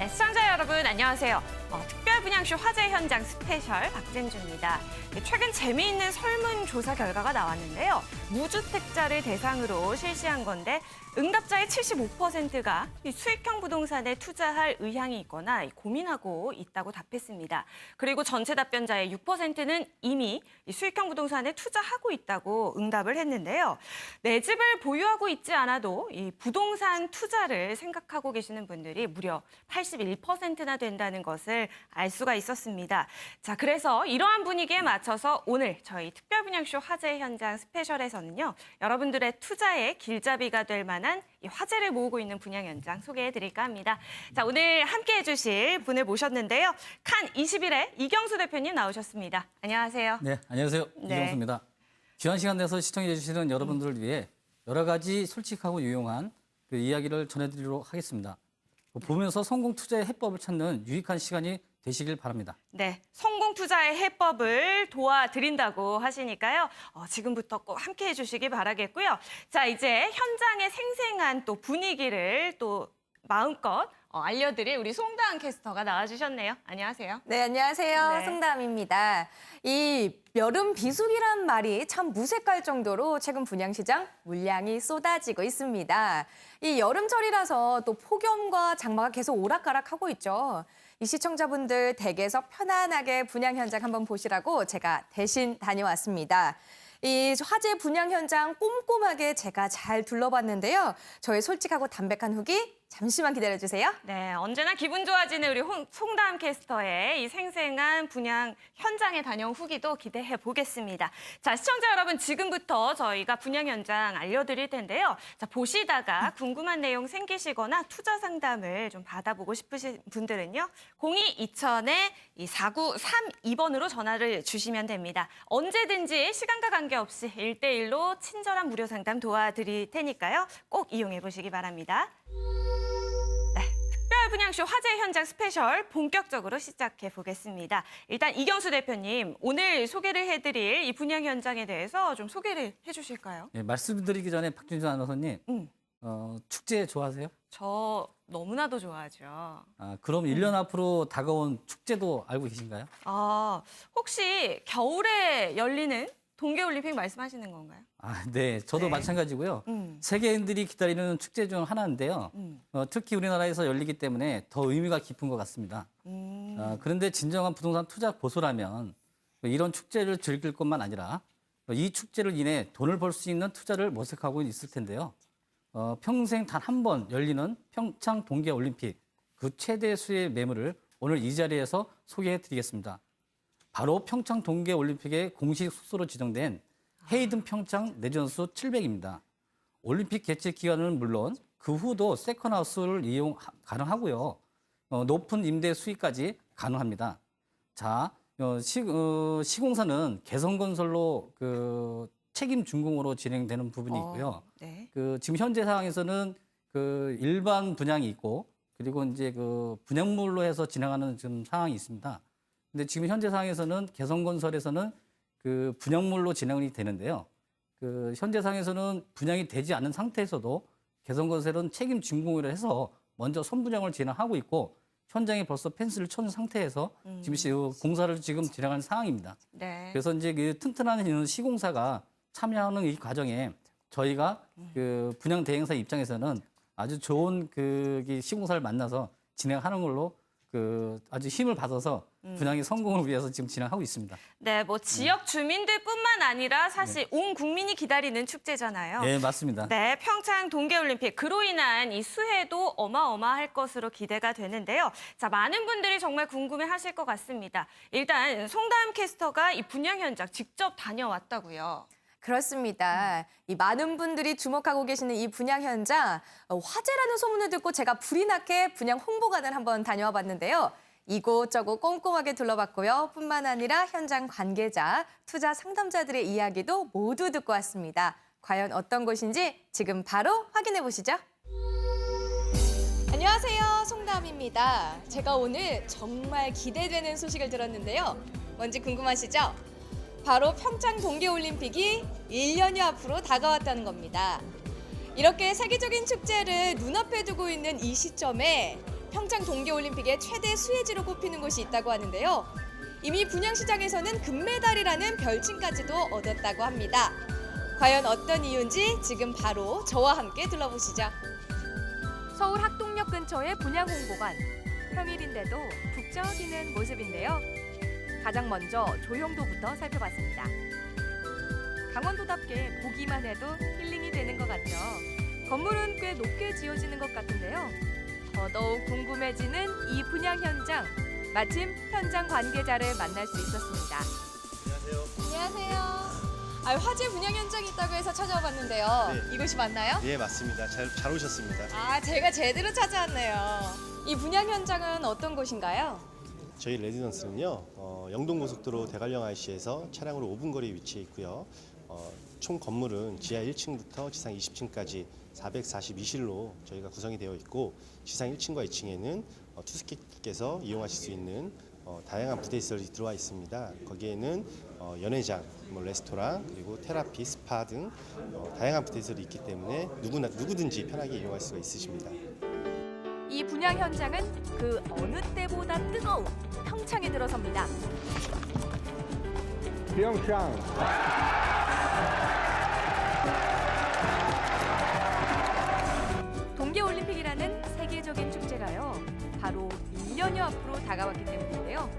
네, 시청자 여러분 안녕하세요. 특별 분양쇼 화재 현장 스페셜 박진주입니다. 최근 재미있는 설문조사 결과가 나왔는데요. 무주택자를 대상으로 실시한 건데 응답자의 75%가 수익형 부동산에 투자할 의향이 있거나 고민하고 있다고 답했습니다. 그리고 전체 답변자의 6%는 이미 수익형 부동산에 투자하고 있다고 응답을 했는데요. 내 집을 보유하고 있지 않아도 이 부동산 투자를 생각하고 계시는 분들이 무려 81%나 된다는 것을 알 수가 있었습니다. 자, 그래서 이러한 분위기에 맞춰서 오늘 저희 특별 분양쇼 화재 현장 스페셜에서는요. 여러분들의 투자의 길잡이가 될 만한 이 화제를 모으고 있는 분양 현장 소개해드릴까 합니다. 자, 오늘 함께해 주실 분을 모셨는데요. 칸21의 이경수 대표님 나오셨습니다. 안녕하세요. 네, 안녕하세요. 네. 이경수입니다. 귀한 시간 내서 시청해 주시는 여러분들을 위해 여러 가지 솔직하고 유용한 그 이야기를 전해드리도록 하겠습니다. 보면서 성공 투자의 해법을 찾는 유익한 시간이 되시길 바랍니다. 네, 성공 투자의 해법을 도와드린다고 하시니까요. 지금부터 꼭 함께해 주시기 바라겠고요. 자, 이제 현장의 생생한 또 분위기를 또 마음껏 알려드릴 우리 송다은 캐스터가 나와주셨네요. 안녕하세요. 네, 안녕하세요. 네. 송다은입니다. 이 여름 비수기란 말이 참 무색할 정도로 최근 분양시장 물량이 쏟아지고 있습니다. 이 여름철이라서 또 폭염과 장마가 계속 오락가락하고 있죠. 이 시청자분들 댁에서 편안하게 분양 현장 한번 보시라고 제가 대신 다녀왔습니다. 이 화재 분양 현장 꼼꼼하게 제가 잘 둘러봤는데요. 저의 솔직하고 담백한 후기 잠시만 기다려주세요. 네, 언제나 기분 좋아지는 우리 송다은 캐스터의 이 생생한 분양 현장에 다녀온 후기도 기대해 보겠습니다. 자, 시청자 여러분 지금부터 저희가 분양 현장 알려드릴 텐데요. 자, 보시다가 궁금한 내용 생기시거나 투자 상담을 좀 받아보고 싶으신 분들은요. 02-2000-4932번으로 전화를 주시면 됩니다. 언제든지 시간과 관계없이 1대1로 친절한 무료 상담 도와드릴 테니까요. 꼭 이용해 보시기 바랍니다. 특별 분양쇼 화재 현장 스페셜 본격적으로 시작해 보겠습니다. 일단 이경수 대표님, 오늘 소개를 해드릴 이 분양 현장에 대해서 좀 소개를 해주실까요? 네, 말씀드리기 전에 박준주 아나운서님, 축제 좋아하세요? 저 너무나도 좋아하죠. 그럼 1년 앞으로 다가온 축제도 알고 계신가요? 혹시 겨울에 열리는 동계올림픽 말씀하시는 건가요? 네, 저도 네. 마찬가지고요. 세계인들이 기다리는 축제 중 하나인데요. 특히 우리나라에서 열리기 때문에 더 의미가 깊은 것 같습니다. 그런데 진정한 부동산 투자 고수라면 이런 축제를 즐길 것만 아니라 이 축제를 인해 돈을 벌 수 있는 투자를 모색하고 있을 텐데요. 평생 단 한 번 열리는 평창 동계올림픽 그 최대 수의 매물을 오늘 이 자리에서 소개해드리겠습니다. 바로 평창 동계올림픽의 공식 숙소로 지정된 헤이든 평창 레전스 700입니다. 올림픽 개최 기간은 물론 그 후도 세컨하우스를 이용 가능하고요. 높은 임대 수익까지 가능합니다. 자, 시공사는 개성건설로 책임 준공으로 진행되는 부분이 있고요. 네. 지금 현재 상황에서는 일반 분양이 있고 그리고 이제 분양물로 해서 진행하는 지금 상황이 있습니다. 근데 지금 현재 상황에서는 개성건설에서는 분양물로 진행이 되는데요. 현재 상황에서는 분양이 되지 않은 상태에서도 개성건설은 책임 준공을 해서 먼저 선분양을 진행하고 있고 현장에 벌써 펜스를 친 상태에서 지금 공사를 지금 진행하는 상황입니다. 네. 그래서 이제 튼튼한 시공사가 참여하는 이 과정에 저희가 분양 대행사 입장에서는 아주 좋은 시공사를 만나서 진행하는 걸로 아주 힘을 받아서 분양의 성공을 위해서 지금 진행하고 있습니다. 네, 지역 주민들뿐만 아니라 사실 온 국민이 기다리는 축제잖아요. 네, 맞습니다. 네, 평창 동계올림픽 그로 인한 이 수혜도 어마어마할 것으로 기대가 되는데요. 자, 많은 분들이 정말 궁금해하실 것 같습니다. 일단 송다은 캐스터가 이 분양 현장 직접 다녀왔다고요. 그렇습니다. 이 많은 분들이 주목하고 계시는 이 분양 현장, 화재라는 소문을 듣고 제가 불이 나게 분양 홍보관을 한번 다녀와 봤는데요. 이곳저곳 꼼꼼하게 둘러봤고요. 뿐만 아니라 현장 관계자, 투자 상담자들의 이야기도 모두 듣고 왔습니다. 과연 어떤 곳인지 지금 바로 확인해 보시죠. 안녕하세요. 송다은입니다. 제가 오늘 정말 기대되는 소식을 들었는데요. 뭔지 궁금하시죠? 바로 평창 동계올림픽이 1년여 앞으로 다가왔다는 겁니다. 이렇게 세계적인 축제를 눈앞에 두고 있는 이 시점에 평창 동계올림픽의 최대 수혜지로 꼽히는 곳이 있다고 하는데요. 이미 분양시장에서는 금메달이라는 별칭까지도 얻었다고 합니다. 과연 어떤 이유인지 지금 바로 저와 함께 둘러보시죠. 서울 학동역 근처의 분양홍보관. 평일인데도 북적이는 모습인데요. 가장 먼저 조형도부터 살펴봤습니다. 강원도답게 보기만 해도 힐링이 되는 것 같죠. 건물은 꽤 높게 지어지는 것 같은데요. 더더욱 궁금해지는 이 분양 현장. 마침 현장 관계자를 만날 수 있었습니다. 안녕하세요. 화재 분양 현장이 있다고 해서 찾아와봤는데요. 네. 이곳이 맞나요? 네, 맞습니다. 잘 오셨습니다. 제가 제대로 찾아왔네요. 이 분양 현장은 어떤 곳인가요? 저희 레지던스는요, 영동고속도로 대관령 IC에서 차량으로 5분 거리에 위치해 있고요. 총 건물은 지하 1층부터 지상 20층까지 442실로 저희가 구성이 되어 있고, 지상 1층과 2층에는 투숙객께서 이용하실 수 있는 다양한 부대 시설이 들어와 있습니다. 거기에는 연회장, 레스토랑, 그리고 테라피, 스파 등 다양한 부대 시설이 있기 때문에 누구든지 편하게 이용할 수가 있으십니다. 이 분양 현장은 그 어느 때보다 뜨거운 평창에 들어섭니다. 평창. 동계올림픽이라는 세계적인 축제가요. 바로 1년여 앞으로 다가왔기 때문인데요.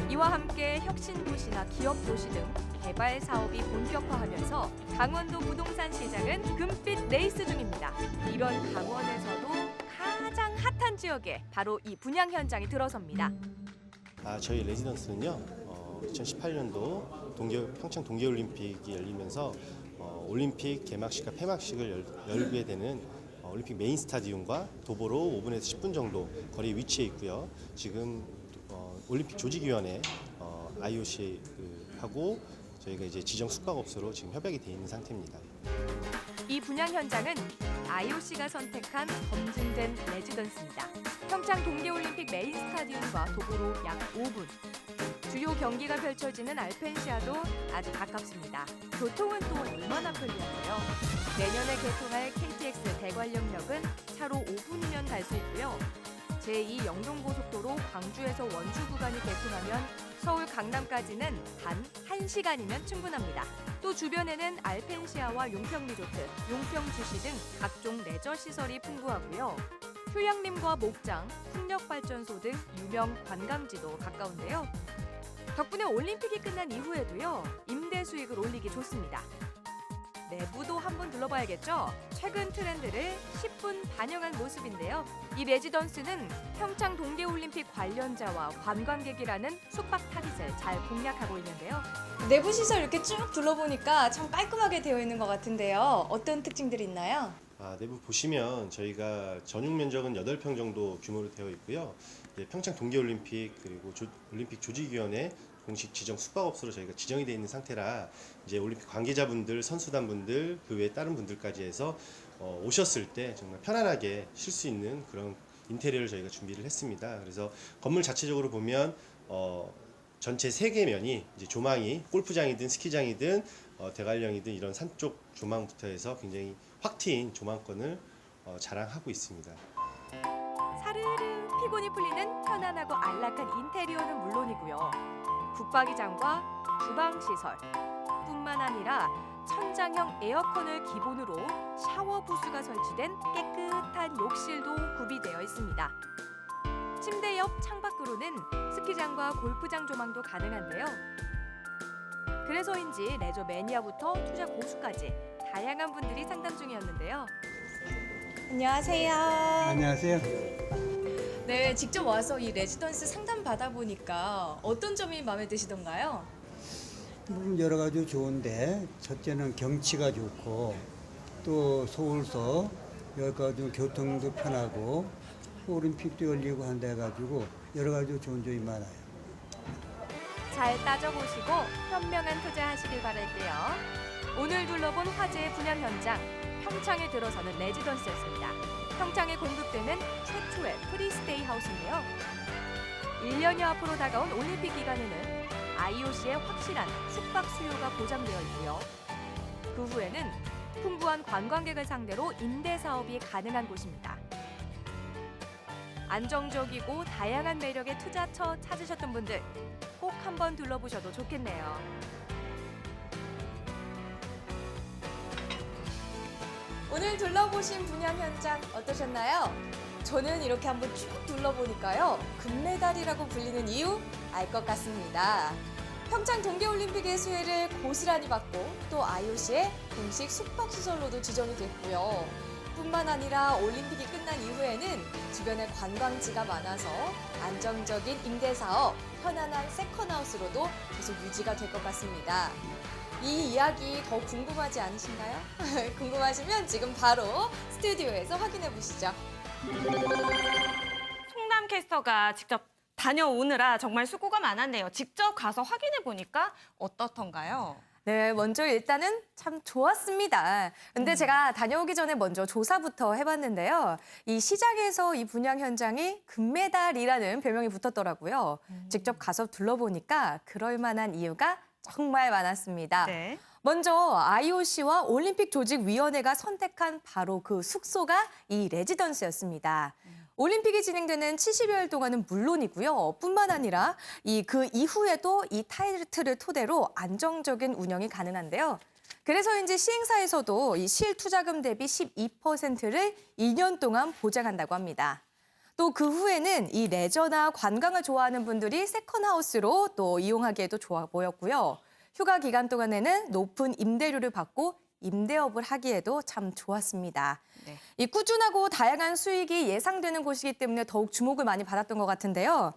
이와 함께 혁신도시나 기업도시 등 개발 사업이 본격화하면서 강원도 부동산 시장은 금빛 레이스 중입니다. 이런 강원에서도 가장 핫한 지역에 바로 이 분양 현장이 들어섭니다. 저희 레지던스는요, 2018년도 평창 동계올림픽이 열리면서 올림픽 개막식과 폐막식을 열게 되는 올림픽 메인 스타디움과 도보로 5분에서 10분 정도 거리에 위치해 있고요. 지금 올림픽 조직위원회 IOC하고 저희가 이제 지정 숙박업소로 지금 협약이 돼 있는 상태입니다. 이 분양 현장은 IOC가 선택한 검증된 레지던스입니다. 평창 동계올림픽 메인 스타디움과 도보로 약 5분. 주요 경기가 펼쳐지는 알펜시아도 아주 가깝습니다. 교통은 또 얼마나 편리한데요. 내년에 개통할 KTX 대관령역은 차로 5분이면 갈 수 있고요. 제2 영동고속도로 광주에서 원주 구간이 개통하면 서울 강남까지는 단 1시간이면 충분합니다. 또 주변에는 알펜시아와 용평리조트, 용평주시 등 각종 레저 시설이 풍부하고요. 휴양림과 목장, 풍력발전소 등 유명 관광지도 가까운데요. 덕분에 올림픽이 끝난 이후에도요, 임대 수익을 올리기 좋습니다. 내부도 한번 둘러봐야겠죠? 최근 트렌드를 10분 반영한 모습인데요. 이 레지던스는 평창 동계올림픽 관련자와 관광객이라는 숙박 타깃을 잘 공략하고 있는데요. 내부 시설 이렇게 쭉 둘러보니까 참 깔끔하게 되어 있는 것 같은데요. 어떤 특징들이 있나요? 내부 보시면 저희가 전용 면적은 8평 정도 규모로 되어 있고요. 평창 동계올림픽 그리고 올림픽 조직위원회 공식 지정 숙박업소로 저희가 지정이 되어 있는 상태라 이제 올림픽 관계자분들, 선수단분들, 그 외 다른 분들까지 해서 오셨을 때 정말 편안하게 쉴 수 있는 그런 인테리어를 저희가 준비를 했습니다. 그래서 건물 자체적으로 보면 전체 3개 면이 이제 조망이 골프장이든 스키장이든 대관령이든 이런 산 쪽 조망부터 해서 굉장히 확 트인 조망권을 자랑하고 있습니다. 사르르 피곤이 풀리는 편안하고 안락한 인테리어는 물론이고요. 붙박이장과 주방 시설 뿐만 아니라 천장형 에어컨을 기본으로 샤워 부스가 설치된 깨끗한 욕실도 구비되어 있습니다. 침대 옆 창밖으로는 스키장과 골프장 조망도 가능한데요. 그래서인지 레저 매니아부터 투자 고수까지 다양한 분들이 상담 중이었는데요. 안녕하세요. 안녕하세요. 네, 직접 와서 이 레지던스 상담 받아보니까 어떤 점이 마음에 드시던가요? 여러 가지 좋은데 첫째는 경치가 좋고 또 서울서 여기까지 교통도 편하고 올림픽도 열리고 한다 해가지고 여러 가지 좋은 점이 많아요. 잘 따져보시고 현명한 투자하시길 바랄게요. 오늘 둘러본 화재의 분양 현장, 평창에 들어서는 레지던스였습니다. 평창에 공급되는 최초의 프리스테이 하우스인데요. 1년여 앞으로 다가온 올림픽 기간에는 IOC의 확실한 숙박 수요가 보장되어 있고요. 그 후에는 풍부한 관광객을 상대로 임대 사업이 가능한 곳입니다. 안정적이고 다양한 매력의 투자처 찾으셨던 분들 꼭 한번 둘러보셔도 좋겠네요. 오늘 둘러보신 분양 현장 어떠셨나요? 저는 이렇게 한번 쭉 둘러보니까요. 금메달이라고 불리는 이유 알 것 같습니다. 평창 동계올림픽의 수혜를 고스란히 받고 또 IOC의 공식 숙박시설로도 지정이 됐고요. 뿐만 아니라 올림픽이 끝난 이후에는 주변에 관광지가 많아서 안정적인 임대사업, 편안한 세컨하우스로도 계속 유지가 될 것 같습니다. 이 이야기 더 궁금하지 않으신가요? 궁금하시면 지금 바로 스튜디오에서 확인해 보시죠. 송남 캐스터가 직접 다녀오느라 정말 수고가 많았네요. 직접 가서 확인해 보니까 어떻던가요? 네, 먼저 일단은 참 좋았습니다. 근데 제가 다녀오기 전에 먼저 조사부터 해봤는데요. 이 시장에서 이 분양 현장이 금메달이라는 별명이 붙었더라고요. 직접 가서 둘러보니까 그럴 만한 이유가 정말 많았습니다. 네. 먼저 IOC와 올림픽조직위원회가 선택한 바로 그 숙소가 이 레지던스였습니다. 올림픽이 진행되는 70여일 동안은 물론이고요. 뿐만 아니라 그 이후에도 이 타이틀을 토대로 안정적인 운영이 가능한데요. 그래서인지 시행사에서도 이 실투자금 대비 12%를 2년 동안 보장한다고 합니다. 또 그 후에는 이 레저나 관광을 좋아하는 분들이 세컨하우스로 또 이용하기에도 좋아 보였고요. 휴가 기간 동안에는 높은 임대료를 받고 임대업을 하기에도 참 좋았습니다. 네. 이 꾸준하고 다양한 수익이 예상되는 곳이기 때문에 더욱 주목을 많이 받았던 것 같은데요.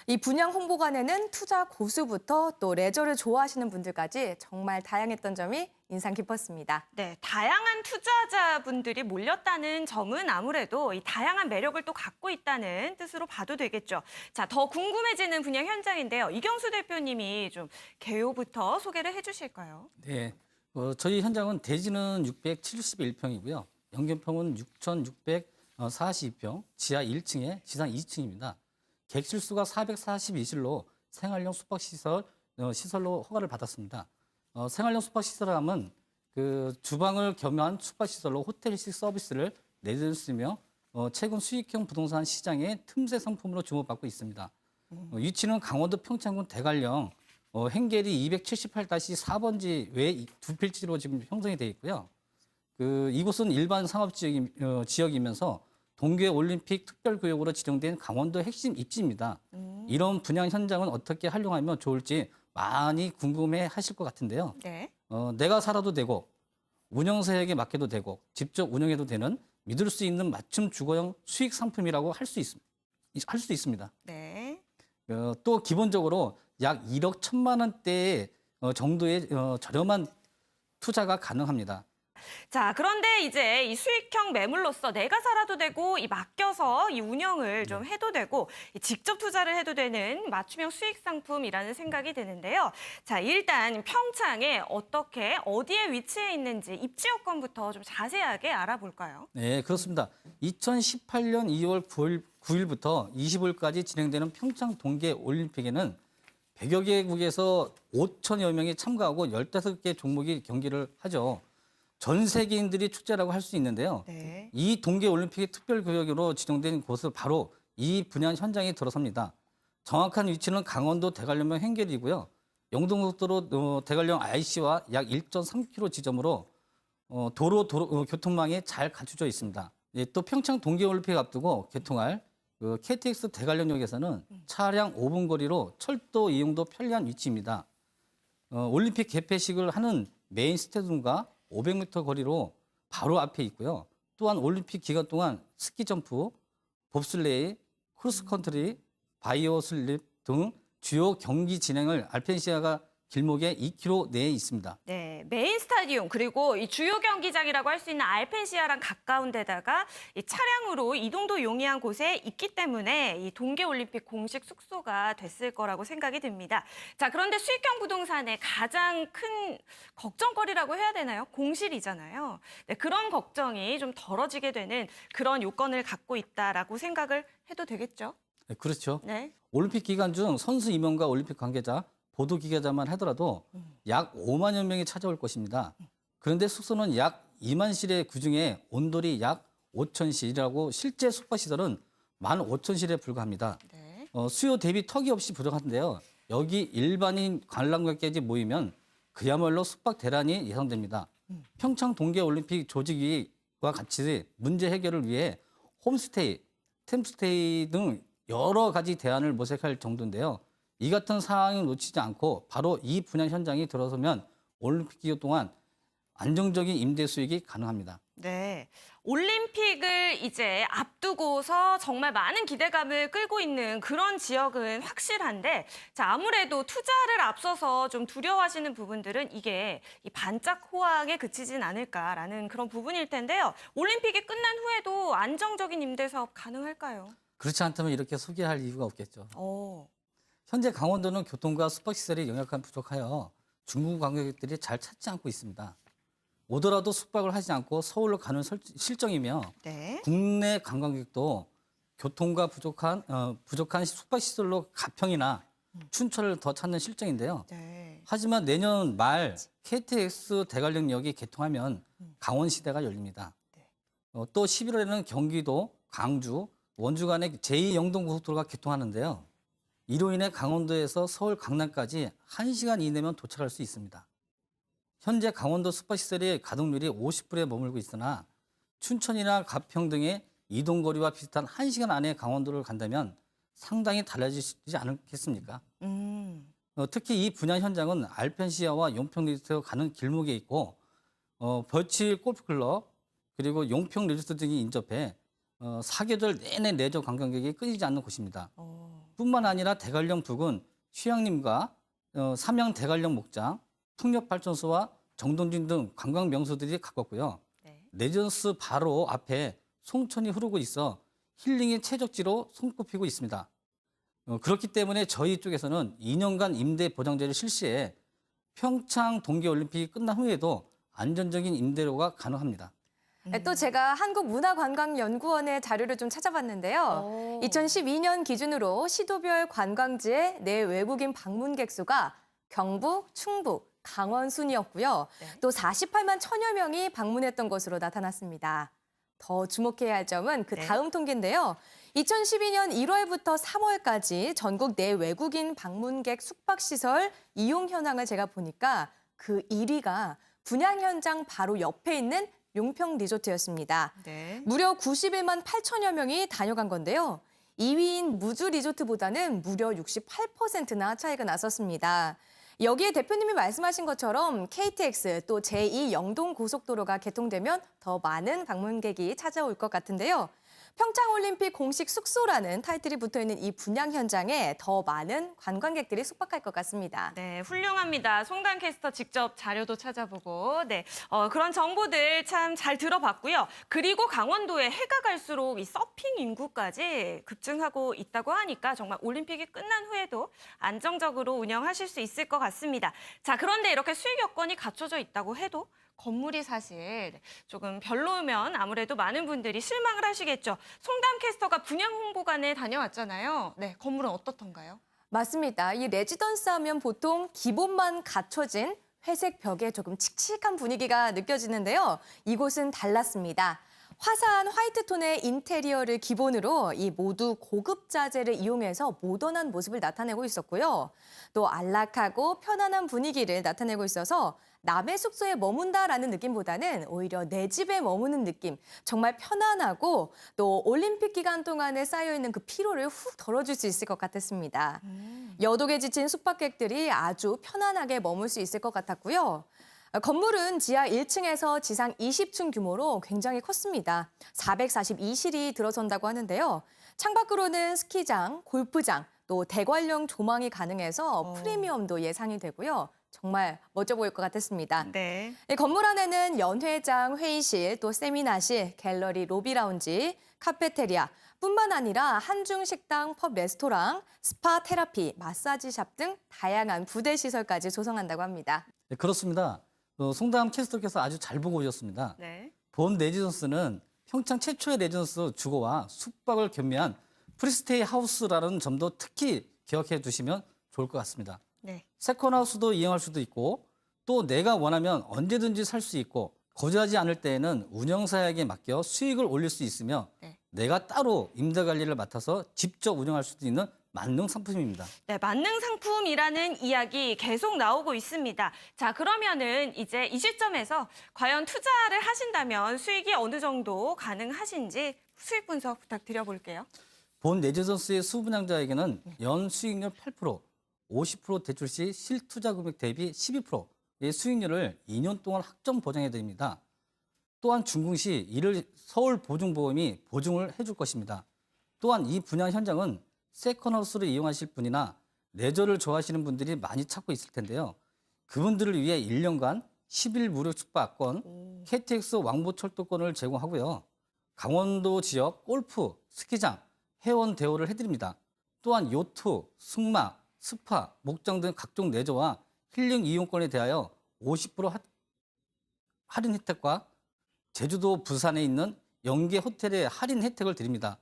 이 분양 홍보관에는 투자 고수부터 또 레저를 좋아하시는 분들까지 정말 다양했던 점이 인상 깊었습니다. 네, 다양한 투자자분들이 몰렸다는 점은 아무래도 이 다양한 매력을 또 갖고 있다는 뜻으로 봐도 되겠죠. 자, 더 궁금해지는 분양 현장인데요. 이경수 대표님이 좀 개요부터 소개를 해주실까요? 네. 저희 현장은 대지는 671평이고요. 연면평은 6,642평, 지하 1층에 지상 2층입니다. 객실 수가 442실로 생활용 시설로 허가를 받았습니다. 생활용 숙박시설을 하면 그 주방을 겸한 숙박시설로 호텔식 서비스를 내주으며 최근 수익형 부동산 시장의 틈새 상품으로 주목받고 있습니다. 위치는 강원도 평창군 대관령 행계리 278-4번지 외 두 필지로 지금 형성이 되어 있고요. 이곳은 일반 상업 지역이면서 동계올림픽 특별구역으로 지정된 강원도 핵심 입지입니다. 이런 분양 현장은 어떻게 활용하면 좋을지 많이 궁금해 하실 것 같은데요. 네. 내가 살아도 되고 운영사에게 맡겨도 되고 직접 운영해도 되는 믿을 수 있는 맞춤 주거형 수익 상품이라고 할 수 있습니다. 네. 또 기본적으로 약 1억 1천만 원대 정도의 저렴한 투자가 가능합니다. 자, 그런데 이제 이 수익형 매물로서 내가 살아도 되고 이 맡겨서 이 운영을 좀 해도 되고 이 직접 투자를 해도 되는 맞춤형 수익 상품이라는 생각이 드는데요. 자, 일단 평창에 어떻게 어디에 위치해 있는지 입지 여건부터 좀 자세하게 알아볼까요? 네, 그렇습니다. 2018년 2월 9일부터 25일까지 진행되는 평창 동계올림픽에는 100여 개국에서 5천여 명이 참가하고 15개 종목이 경기를 하죠. 전 세계인들이 축제라고 할 수 있는데요. 네. 이 동계올림픽의 특별구역으로 지정된 곳은 바로 이 분양 현장에 들어섭니다. 정확한 위치는 강원도 대관령면 행계리고요. 영동고속도로 대관령 IC와 약 1.3km 지점으로 도로 교통망이 잘 갖춰져 있습니다. 예, 또 평창 동계올림픽 앞두고 개통할 KTX 대관령역에서는 차량 5분 거리로 철도 이용도 편리한 위치입니다. 올림픽 개폐식을 하는 메인 스테디움과 500m 거리로 바로 앞에 있고요. 또한 올림픽 기간 동안 스키 점프, 봅슬레이, 크로스컨트리, 바이오슬립 등 주요 경기 진행을 알펜시아가 길목에 2km 내에 있습니다. 네, 메인 스타디움 그리고 이 주요 경기장이라고 할 수 있는 알펜시아랑 가까운 데다가 이 차량으로 이동도 용이한 곳에 있기 때문에 이 동계올림픽 공식 숙소가 됐을 거라고 생각이 듭니다. 자, 그런데 수익형 부동산의 가장 큰 걱정거리라고 해야 되나요? 공실이잖아요. 네, 그런 걱정이 좀 덜어지게 되는 그런 요건을 갖고 있다라고 생각을 해도 되겠죠? 네, 그렇죠. 네. 올림픽 기간 중 선수 임원과 올림픽 관계자, 보도 기자만 하더라도 약 5만여 명이 찾아올 것입니다. 그런데 숙소는 약 2만 실의 그중에 온돌이 약 5천 실이라고 실제 숙박시설은 15,000실에 불과합니다. 네. 수요 대비 턱이 없이 부족한데요. 여기 일반인 관람객까지 모이면 그야말로 숙박 대란이 예상됩니다. 평창 동계올림픽 조직위와 같이 문제 해결을 위해 홈스테이, 템스테이 등 여러 가지 대안을 모색할 정도인데요. 이 같은 상황을 놓치지 않고 바로 이 분양 현장이 들어서면 올림픽 기간 동안 안정적인 임대 수익이 가능합니다. 네. 올림픽을 이제 앞두고서 정말 많은 기대감을 끌고 있는 그런 지역은 확실한데, 자, 아무래도 투자를 앞서서 좀 두려워하시는 부분들은 이게 이 반짝 호황에 그치진 않을까라는 그런 부분일 텐데요. 올림픽이 끝난 후에도 안정적인 임대 사업 가능할까요? 그렇지 않다면 이렇게 소개할 이유가 없겠죠. 오. 현재 강원도는 교통과 숙박시설이 영약한 부족하여 중국 관광객들이 잘 찾지 않고 있습니다. 오더라도 숙박을 하지 않고 서울로 가는 실정이며 네. 국내 관광객도 교통과 부족한 숙박시설로 가평이나 춘천을 더 찾는 실정인데요. 네. 하지만 내년 말 KTX 대관령역이 개통하면 강원시대가 열립니다. 또 11월에는 경기도, 광주, 원주 간의 제2영동고속도로가 개통하는데요. 이로 인해 강원도에서 서울 강남까지 1시간 이내면 도착할 수 있습니다. 현재 강원도 숙박시설의 가동률이 50%에 머물고 있으나 춘천이나 가평 등의 이동거리와 비슷한 1시간 안에 강원도를 간다면 상당히 달라지지 않겠습니까? 특히 이 분양 현장은 알펜시아와 용평 리조트가 가는 길목에 있고 벌칠 골프클럽 그리고 용평 리조트 등이 인접해 사계절 내내 레저 관광객이 끊이지 않는 곳입니다. 뿐만 아니라 대관령 부근 휴양림과 삼양 대관령 목장, 풍력발전소와 정동진 등 관광 명소들이 가깝고요. 네. 레전스 바로 앞에 송천이 흐르고 있어 힐링의 최적지로 손꼽히고 있습니다. 그렇기 때문에 저희 쪽에서는 2년간 임대 보장제를 실시해 평창 동계올림픽이 끝난 후에도 안정적인 임대료가 가능합니다. 또 제가 한국문화관광연구원의 자료를 좀 찾아봤는데요. 2012년 기준으로 시도별 관광지의 내 외국인 방문객 수가 경북, 충북, 강원 순이었고요. 네. 또 48만 1천여 명이 방문했던 것으로 나타났습니다. 더 주목해야 할 점은 그 네. 다음 통계인데요. 2012년 1월부터 3월까지 전국 내 외국인 방문객 숙박시설 이용 현황을 제가 보니까 그 1위가 분양 현장 바로 옆에 있는 용평 리조트였습니다. 네. 무려 91만 8천여 명이 다녀간 건데요. 2위인 무주 리조트보다는 무려 68%나 차이가 났었습니다. 여기에 대표님이 말씀하신 것처럼 KTX 또 제2 영동 고속도로가 개통되면 더 많은 방문객이 찾아올 것 같은데요. 평창올림픽 공식 숙소라는 타이틀이 붙어있는 이 분양 현장에 더 많은 관광객들이 숙박할 것 같습니다. 네, 훌륭합니다. 송단 캐스터 직접 자료도 찾아보고, 네, 그런 정보들 참 잘 들어봤고요. 그리고 강원도에 해가 갈수록 이 서핑 인구까지 급증하고 있다고 하니까 정말 올림픽이 끝난 후에도 안정적으로 운영하실 수 있을 것 같습니다. 자, 그런데 이렇게 수익 여건이 갖춰져 있다고 해도 건물이 사실 조금 별로면 아무래도 많은 분들이 실망을 하시겠죠. 송담 캐스터가 분양 홍보관에 다녀왔잖아요. 네, 건물은 어떻던가요? 맞습니다. 이 레지던스 하면 보통 기본만 갖춰진 회색 벽에 조금 칙칙한 분위기가 느껴지는데요. 이곳은 달랐습니다. 화사한 화이트톤의 인테리어를 기본으로 이 모두 고급 자재를 이용해서 모던한 모습을 나타내고 있었고요. 또 안락하고 편안한 분위기를 나타내고 있어서 남의 숙소에 머문다라는 느낌보다는 오히려 내 집에 머무는 느낌. 정말 편안하고 또 올림픽 기간 동안에 쌓여있는 그 피로를 훅 덜어줄 수 있을 것 같았습니다. 여독에 지친 숙박객들이 아주 편안하게 머물 수 있을 것 같았고요. 건물은 지하 1층에서 지상 20층 규모로 굉장히 컸습니다. 442실이 들어선다고 하는데요. 창밖으로는 스키장, 골프장, 또 대관령 조망이 가능해서 프리미엄도 예상이 되고요. 정말 멋져 보일 것 같았습니다. 네. 이 건물 안에는 연회장, 회의실, 또 세미나실, 갤러리, 로비 라운지, 카페테리아 뿐만 아니라 한중 식당, 펍, 레스토랑, 스파, 테라피, 마사지샵 등 다양한 부대 시설까지 조성한다고 합니다. 네, 그렇습니다. 송담 캐스터께서 아주 잘 보고 오셨습니다. 네. 본 레지던스는 평창 최초의 레지던스 주거와 숙박을 겸비한 프리스테이 하우스라는 점도 특히 기억해 두시면 좋을 것 같습니다. 네. 세컨하우스도 이용할 수도 있고 또 내가 원하면 언제든지 살 수 있고 거주하지 않을 때에는 운영사에게 맡겨 수익을 올릴 수 있으며 네. 내가 따로 임대 관리를 맡아서 직접 운영할 수도 있는 만능 상품입니다. 네, 만능 상품이라는 이야기 계속 나오고 있습니다. 자, 그러면은 이제 이 시점에서 과연 투자를 하신다면 수익이 어느 정도 가능하신지 수익 분석 부탁드려볼게요. 본 내재선수의 수분양자에게는 연 수익률 8%, 50% 대출 시 실투자 금액 대비 12%의 수익률을 2년 동안 확정 보장해 드립니다. 또한 준공 시 이를 서울보증보험이 보증을 해줄 것입니다. 또한 이 분양 현장은 세컨하우스를 이용하실 분이나 레저를 좋아하시는 분들이 많이 찾고 있을 텐데요. 그분들을 위해 1년간 10일 무료 숙박권, KTX 왕복철도권을 제공하고요. 강원도 지역 골프, 스키장, 회원 대여를 해드립니다. 또한 요트, 승마, 스파, 목장 등 각종 레저와 힐링 이용권에 대하여 50% 할인 혜택과 제주도, 부산에 있는 영계 호텔의 할인 혜택을 드립니다.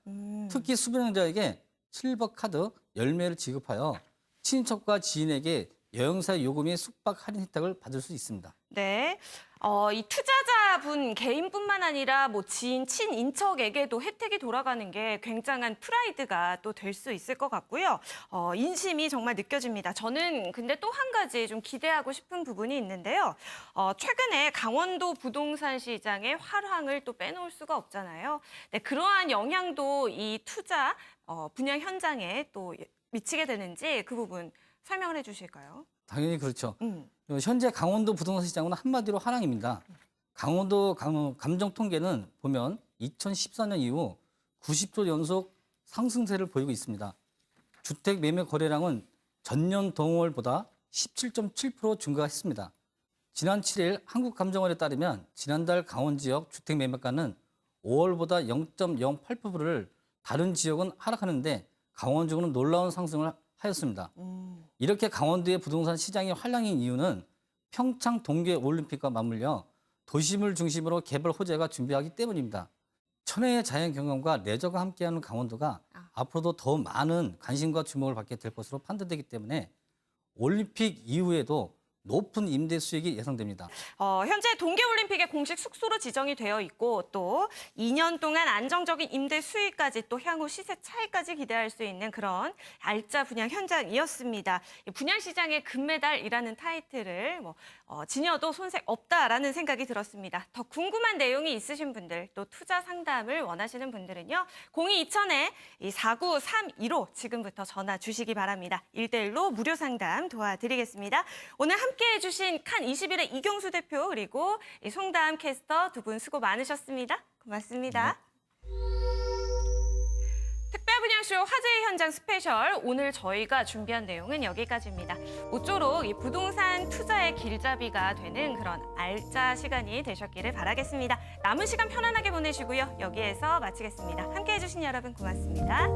특히 수분양자에게 실버 카드 10매를 지급하여 친인척과 지인에게 여행사 요금 및 숙박 할인 혜택을 받을 수 있습니다. 네. 이 투자자분 개인뿐만 아니라 뭐 지인, 친인척에게도 혜택이 돌아가는 게 굉장한 프라이드가 또 될 수 있을 것 같고요. 인심이 정말 느껴집니다. 저는 근데 또 한 가지 좀 기대하고 싶은 부분이 있는데요. 최근에 강원도 부동산 시장의 활황을 또 빼놓을 수가 없잖아요. 네, 그러한 영향도 이 투자 분양 현장에 또 미치게 되는지 그 부분 설명을 해주실까요? 당연히 그렇죠. 현재 강원도 부동산 시장은 한마디로 하락입니다. 강원도 감정 통계는 보면 2014년 이후 90조 연속 상승세를 보이고 있습니다. 주택 매매 거래량은 전년 동월보다 17.7% 증가했습니다. 지난 7일 한국감정원에 따르면 지난달 강원 지역 주택 매매가는 5월보다 0.08%를 다른 지역은 하락하는데 강원 지역은 놀라운 상승을 하였습니다. 이렇게 강원도의 부동산 시장이 활량인 이유는 평창 동계올림픽과 맞물려 도심을 중심으로 개발 호재가 준비하기 때문입니다. 천혜의 자연 경관과 레저가 함께하는 강원도가 앞으로도 더 많은 관심과 주목을 받게 될 것으로 판단되기 때문에 올림픽 이후에도 높은 임대 수익이 예상됩니다. 현재 동계올림픽의 공식 숙소로 지정이 되어 있고 또 2년 동안 안정적인 임대 수익까지 또 향후 시세 차익까지 기대할 수 있는 그런 알짜 분양 현장이었습니다. 분양 시장의 금메달이라는 타이틀을 지녀도 손색 없다라는 생각이 들었습니다. 더 궁금한 내용이 있으신 분들 또 투자 상담을 원하시는 분들은요. 0220-4932로 지금부터 전화 주시기 바랍니다. 1대1로 무료 상담 도와드리겠습니다. 오늘 함께해 주신 칸21의 이경수 대표 그리고 송다함 캐스터 두 분 수고 많으셨습니다. 고맙습니다. 특별분양쇼 화제의 현장 스페셜 오늘 저희가 준비한 내용은 여기까지입니다. 모쪼록 이 부동산 투자의 길잡이가 되는 그런 알짜 시간이 되셨기를 바라겠습니다. 남은 시간 편안하게 보내시고요. 여기에서 마치겠습니다. 함께해 주신 여러분 고맙습니다.